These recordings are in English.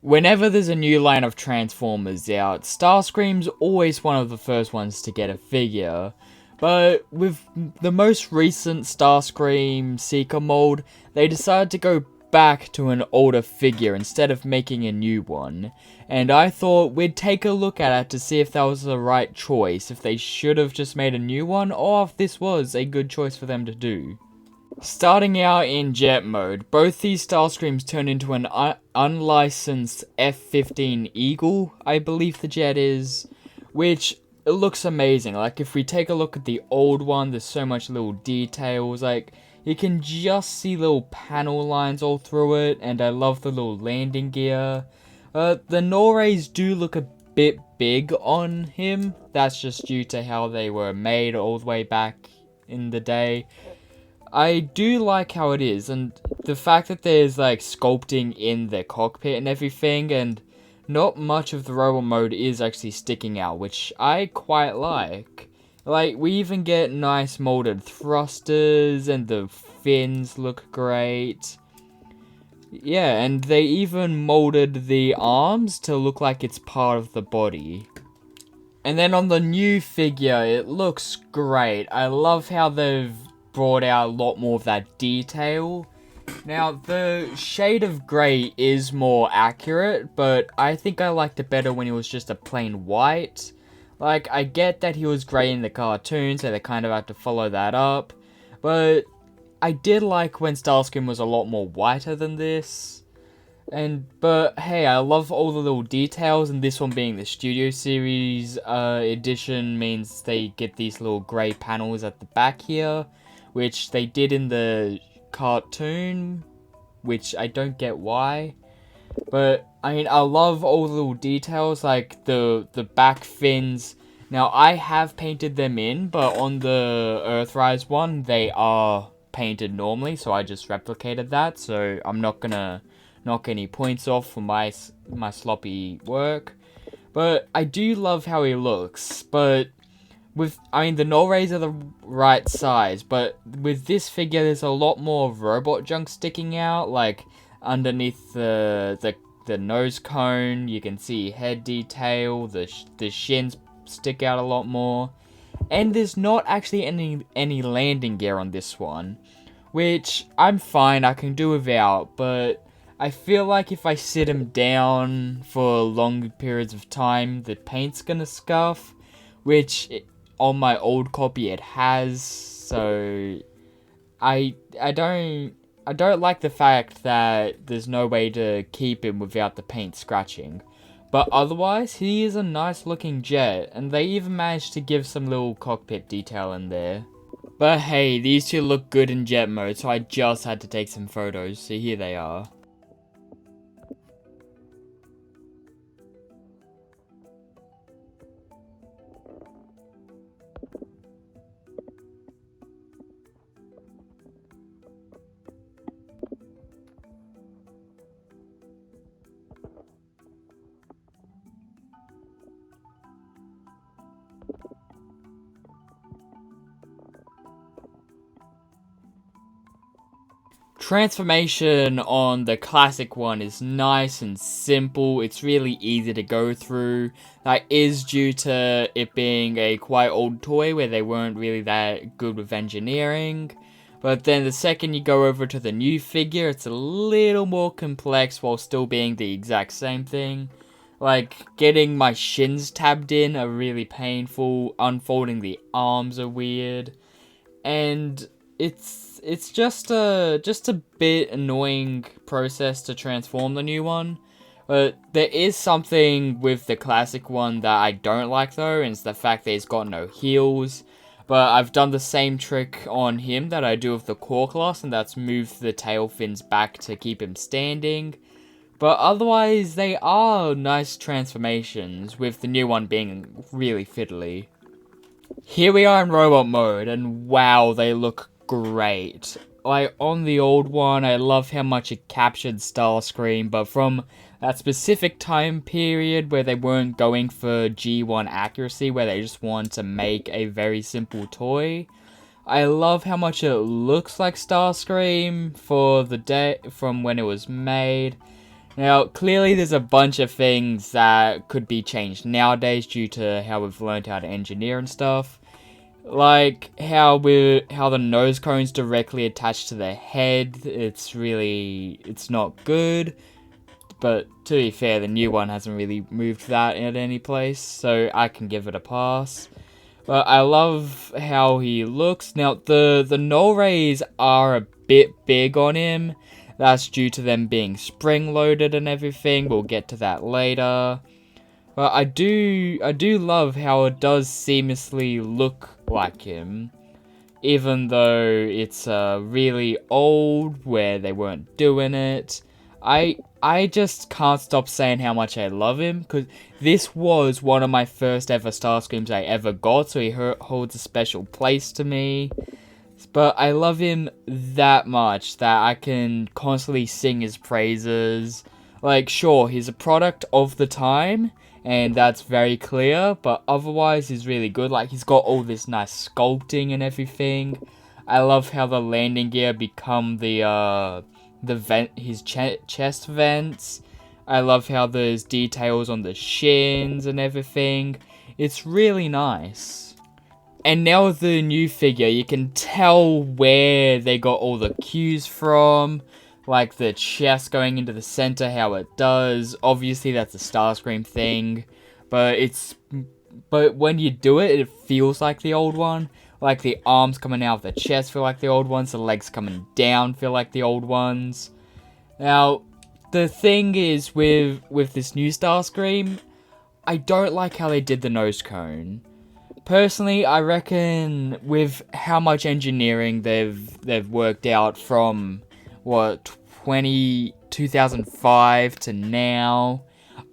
Whenever there's a new line of Transformers out, Starscream's always one of the first ones to get a figure. But with the most recent Starscream Seeker mold, they decided to go back to an older figure instead of making a new one. And I thought we'd take a look at it to see if that was the right choice, if they should have just made a new one, or if this was a good choice for them to do. Starting out in jet mode, both these Starscreams turn into an unlicensed F-15 Eagle, I believe the jet is, which it looks amazing. Like, if we take a look at the old one, there's so much little details, like, you can just see little panel lines all through it, and I love the little landing gear. The Norrays do look a bit big on him, that's just due to how they were made all the way back in the day. I do like how it is, and the fact that there's like sculpting in the cockpit and everything, and not much of the robot mode is actually sticking out, which I quite like. Like, we even get nice molded thrusters, and the fins look great. Yeah, and they even molded the arms to look like it's part of the body. And then on the new figure, it looks great. I love how they've brought out a lot more of that detail. Now, the shade of grey is more accurate, but I think I liked it better when it was just a plain white. Like, I get that he was grey in the cartoon, so they kind of had to follow that up, but I did like when Starscream was a lot more whiter than this. But hey, I love all the little details, and this one being the Studio Series edition means they get these little grey panels at the back here, which they did in the cartoon, which I don't get why. But, I mean, I love all the little details, like the back fins. Now, I have painted them in, but on the Earthrise one, they are painted normally, so I just replicated that, so I'm not gonna knock any points off for my sloppy work. But I do love how he looks, but the Norrays are the right size, but with this figure, there's a lot more robot junk sticking out, like underneath the nose cone, you can see head detail, the shins stick out a lot more, and there's not actually any landing gear on this one, which I'm fine, I can do without, but I feel like if I sit him down for long periods of time, the paint's gonna scuff, which on my old copy it has, so I don't like the fact that there's no way to keep him without the paint scratching. But otherwise, he is a nice looking jet, and they even managed to give some little cockpit detail in there. But hey, these two look good in jet mode, so I just had to take some photos, so here they are. Transformation on the classic one is nice and simple, it's really easy to go through. That is due to it being a quite old toy where they weren't really that good with engineering. But then the second you go over to the new figure, it's a little more complex while still being the exact same thing. Like, getting my shins tabbed in are really painful, unfolding the arms are weird, and it's just a bit annoying process to transform the new one. But there is something with the classic one that I don't like though, and it's the fact that he's got no heels. But I've done the same trick on him that I do with the core class, and that's moved the tail fins back to keep him standing. But otherwise, they are nice transformations, with the new one being really fiddly. Here we are in robot mode, and wow, they look great. Like, on the old one, I love how much it captured Starscream, but from that specific time period where they weren't going for G1 accuracy, where they just wanted to make a very simple toy, I love how much it looks like Starscream for the day from when it was made. Now, clearly there's a bunch of things that could be changed nowadays due to how we've learned how to engineer and stuff. Like how the nose cone's directly attached to the head. It's not good. But to be fair, the new one hasn't really moved that at any place, so I can give it a pass. But I love how he looks. Now, the null rays are a bit big on him. That's due to them being spring-loaded and everything. We'll get to that later. But I do love how it does seamlessly look like him. Even though it's really old, where they weren't doing it. I just can't stop saying how much I love him, because this was one of my first ever Starscreams I ever got, so he holds a special place to me. But I love him that much that I can constantly sing his praises. Like, sure, he's a product of the time, and that's very clear, but otherwise he's really good. Like, he's got all this nice sculpting and everything. I love how the landing gear become his chest vents. I love how there's details on the shins and everything. It's really nice. And now with the new figure, you can tell where they got all the cues from. Like the chest going into the center, how it does. Obviously that's a Starscream thing. But when you do it, it feels like the old one. Like the arms coming out of the chest feel like the old ones. The legs coming down feel like the old ones. Now, the thing is with this new Starscream, I don't like how they did the nose cone. Personally, I reckon with how much engineering they've worked out from 2005 to now,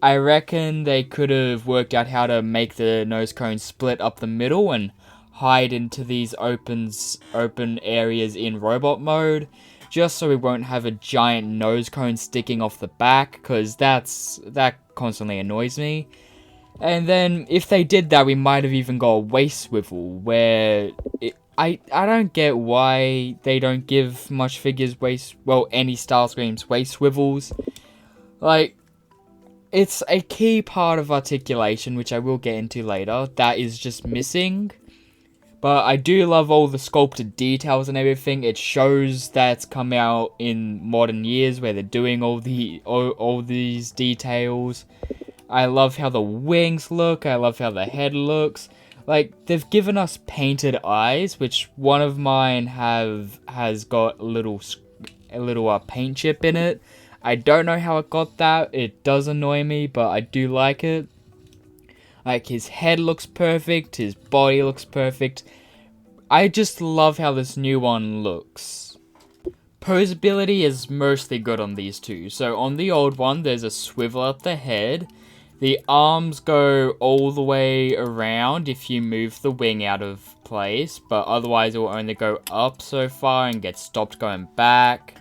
I reckon they could have worked out how to make the nose cone split up the middle and hide into these open areas in robot mode, just so we won't have a giant nose cone sticking off the back, because that constantly annoys me. And then if they did that, we might have even got a waist swivel, where I don't get why they don't give much figures any Starscreams waist swivels. Like, it's a key part of articulation, which I will get into later, that is just missing. But I do love all the sculpted details and everything. It shows that it's come out in modern years where they're doing all these details. I love how the wings look. I love how the head looks. Like, they've given us painted eyes, which one of mine has got a little paint chip in it. I don't know how it got that. It does annoy me, but I do like it. Like, his head looks perfect, his body looks perfect. I just love how this new one looks. Posability is mostly good on these two. So on the old one, there's a swivel at the head. The arms go all the way around if you move the wing out of place, but otherwise it will only go up so far and get stopped going back.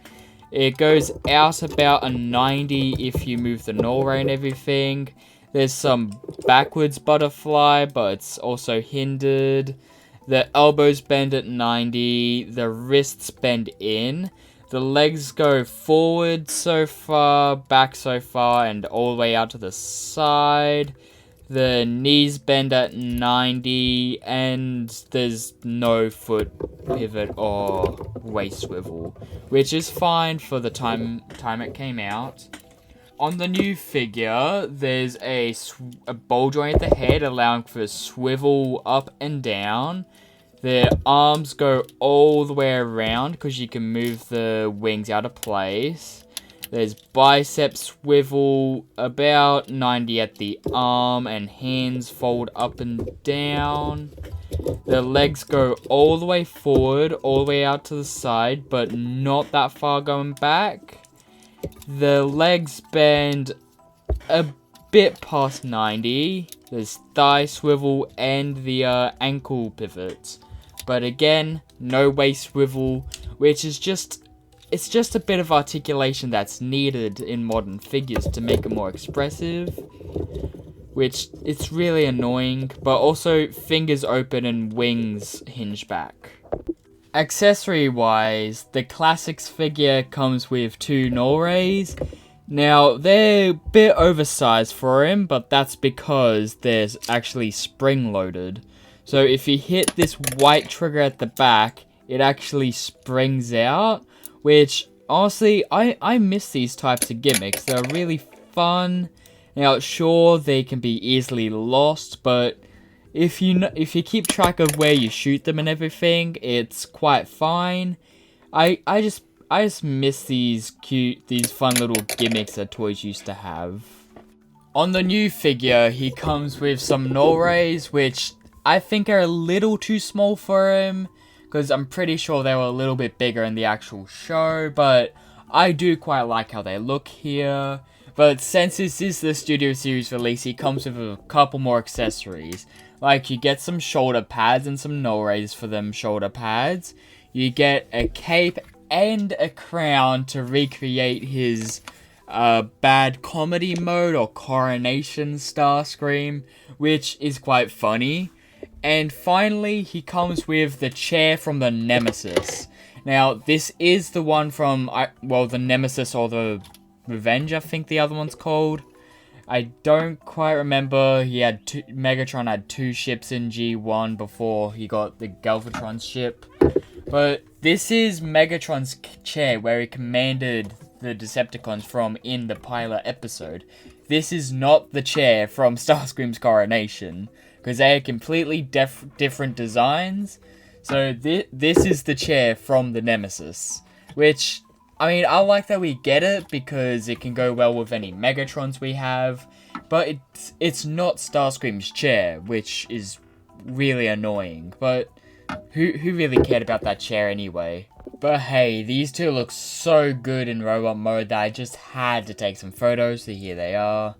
It goes out about a 90 if you move the null ray and everything. There's some backwards butterfly, but it's also hindered. The elbows bend at 90. The wrists bend in. The legs go forward so far, back so far, and all the way out to the side. The knees bend at 90, and there's no foot pivot or waist swivel, which is fine for the time it came out. On the new figure, there's a ball joint at the head, allowing for swivel up and down. The arms go all the way around, because you can move the wings out of place. There's bicep swivel, about 90 at the arm, and hands fold up and down. The legs go all the way forward, all the way out to the side, but not that far going back. The legs bend a bit past 90. There's thigh swivel and the ankle pivots. But again, no waist swivel, which is it's just a bit of articulation that's needed in modern figures to make it more expressive. Which, it's really annoying, but also fingers open and wings hinge back. Accessory wise, the Classics figure comes with two null rays. Now, they're a bit oversized for him, but that's because they're actually spring-loaded. So if you hit this white trigger at the back, it actually springs out, which, honestly, I miss these types of gimmicks. They're really fun. Now, sure, they can be easily lost, but if you keep track of where you shoot them and everything, it's quite fine. I just miss these fun little gimmicks that toys used to have. On the new figure, he comes with some null rays, which I think are a little too small for him, because I'm pretty sure they were a little bit bigger in the actual show, but I do quite like how they look here. But since this is the Studio Series release, he comes with a couple more accessories. Like, you get some shoulder pads and some null rays for them shoulder pads. You get a cape and a crown to recreate his bad comedy mode or coronation Starscream, which is quite funny. And finally, he comes with the chair from the Nemesis. Now, this is the one from, well, the Nemesis or the Revenge, I think the other one's called. I don't quite remember. Megatron had 2 ships in G1 before he got the Galvatron ship. But this is Megatron's chair where he commanded the Decepticons from in the pilot episode. This is not the chair from Starscream's coronation, because they are completely different designs. So this is the chair from the Nemesis, which, I mean, I like that we get it because it can go well with any Megatrons we have, but it's not Starscream's chair, which is really annoying. But who really cared about that chair anyway? But hey, these two look so good in robot mode that I just had to take some photos, so here they are.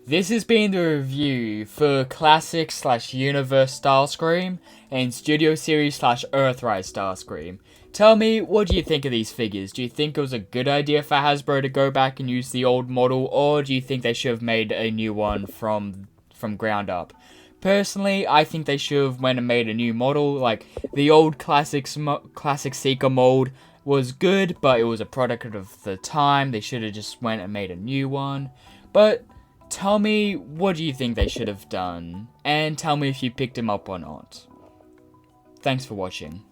This has been the review for Classic/Universe Starscream and Studio Series/Earthrise Starscream. Tell me, what do you think of these figures? Do you think it was a good idea for Hasbro to go back and use the old model, or do you think they should have made a new one from ground up? Personally, I think they should have went and made a new model. Like, the old Classic Seeker mold was good, but it was a product of the time. They should have just went and made a new one. But tell me, what do you think they should have done? And tell me if you picked him up or not. Thanks for watching.